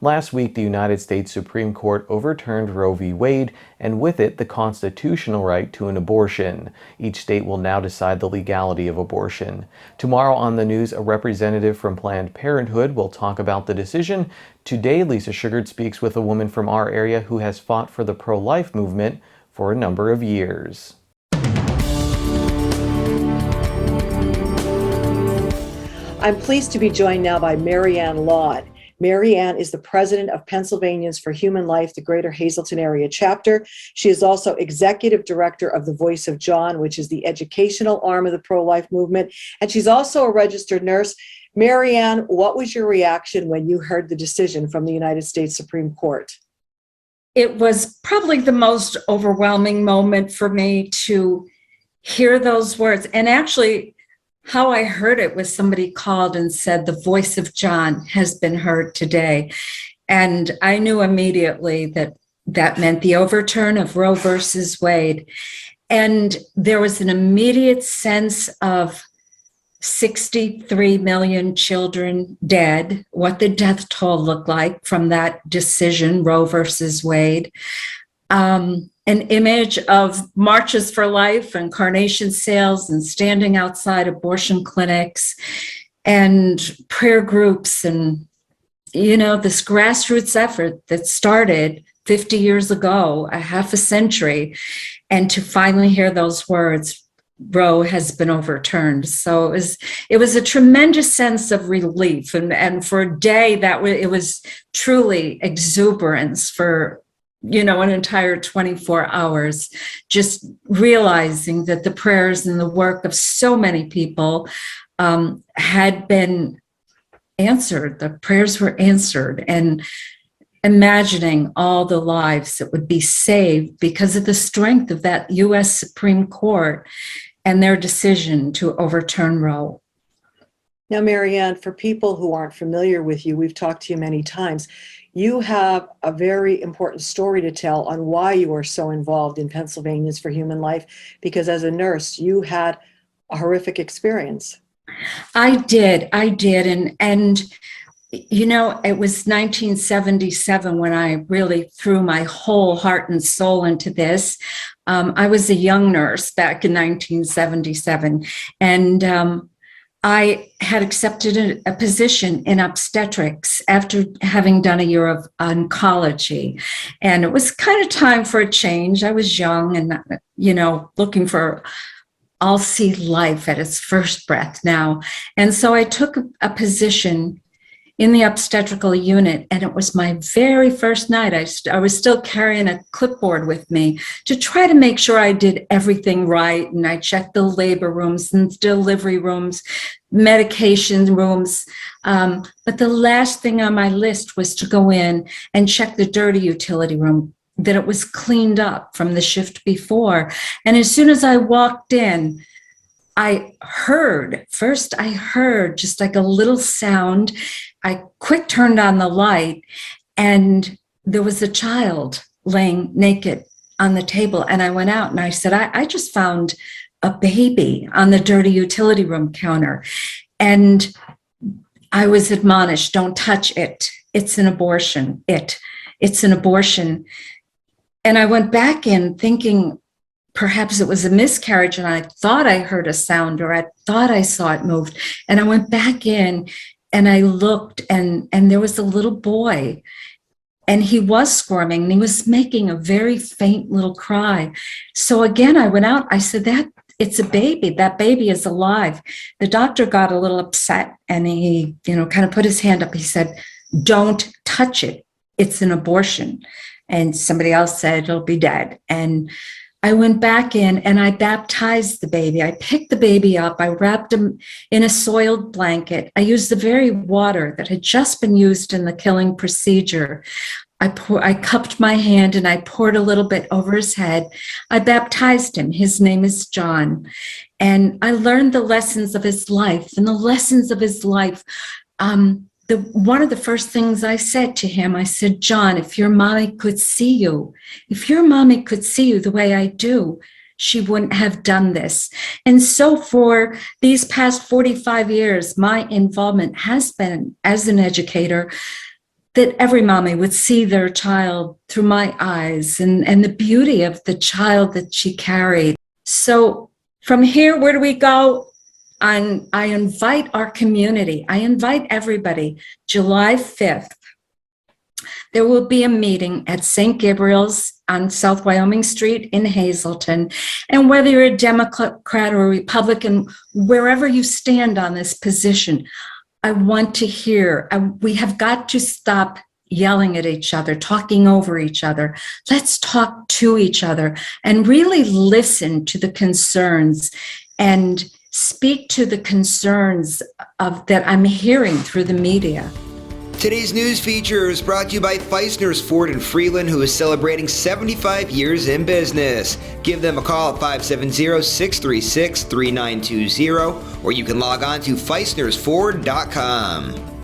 Last week, the United States Supreme Court overturned Roe v. Wade, and with it, the constitutional right to an abortion. Each state will now decide the legality of abortion. Tomorrow on the news, a representative from Planned Parenthood will talk about the decision. Today, Lisa Sugard speaks with a woman from our area who has fought for the pro-life movement for a number of years. I'm pleased to be joined now by Marianne Laud. Marianne is the president of Pennsylvanians for Human Life, the Greater Hazleton Area Chapter. She is also executive director of the Voice of John, which is the educational arm of the pro-life movement. And she's also a registered nurse. Marianne, what was your reaction when you heard the decision from the United States Supreme Court? It was probably the most overwhelming moment for me to hear those words. And actually, how I heard it was somebody called and said, the voice of John has been heard today. And I knew immediately that that meant the overturn of Roe versus Wade. And there was an immediate sense of 63 million children dead, what the death toll looked like from that decision, Roe versus Wade. An image of marches for life and carnation sales and standing outside abortion clinics and prayer groups and, this grassroots effort that started 50 years ago, a half a century, and to finally hear those words, Roe has been overturned. So it was a tremendous sense of relief. And for a day it was truly exuberance for an entire 24 hours, just realizing that the prayers and the work of so many people had been answered. The prayers were answered, and imagining all the lives that would be saved because of the strength of that U.S. Supreme Court and their decision to overturn Roe. Now, Marianne, for people who aren't familiar with you, we've talked to you many times. You have a very important story to tell on why you are so involved in Pennsylvanians for Human Life, because as a nurse, you had a horrific experience. I did. And it was 1977 when I really threw my whole heart and soul into this. I was a young nurse back in 1977, and I had accepted a position in obstetrics after having done a year of oncology. And it was kind of time for a change. I was young and, looking for, I'll see life at its first breath now. And so I took a position in the obstetrical unit, and it was my very first night. I was still carrying a clipboard with me to try to make sure I did everything right. And I checked the labor rooms and delivery rooms, medication rooms. But the last thing on my list was to go in and check the dirty utility room, that it was cleaned up from the shift before. And as soon as I walked in, I heard just like a little sound. I quick turned on the light, and there was a child laying naked on the table. And I went out and I said, I just found a baby on the dirty utility room counter. And I was admonished, don't touch it. It's an abortion. It's an abortion. And I went back in thinking, perhaps it was a miscarriage, and I thought I heard a sound, or I thought I saw it moved. And I went back in and I looked, and there was a little boy, and he was squirming, and he was making a very faint little cry. So again, I went out, I said, it's a baby. That baby is alive. The doctor got a little upset, and he, kind of put his hand up. He said, don't touch it. It's an abortion. And somebody else said, it'll be dead. And I went back in and I baptized the baby. I picked the baby up. I wrapped him in a soiled blanket. I used the very water that had just been used in the killing procedure. I cupped my hand and I poured a little bit over his head. I baptized him. His name is John. And I learned the lessons of his life. And the lessons of his life, one of the first things I said to him, I said, John, if your mommy could see you the way I do, she wouldn't have done this. And so for these past 45 years, my involvement has been as an educator, that every mommy would see their child through my eyes and the beauty of the child that she carried. So from here, where do we go? I invite our community, I invite everybody, July 5th, there will be a meeting at St. Gabriel's on South Wyoming Street in Hazleton. And whether you're a Democrat or a Republican, wherever you stand on this position, I want to hear, we have got to stop yelling at each other, talking over each other. Let's talk to each other and really listen to the concerns and speak to the concerns that I'm hearing through the media. Today's news feature is brought to you by Feisner's Ford in Freeland, who is celebrating 75 years in business. Give them a call at 570-636-3920, or you can log on to feisnersford.com.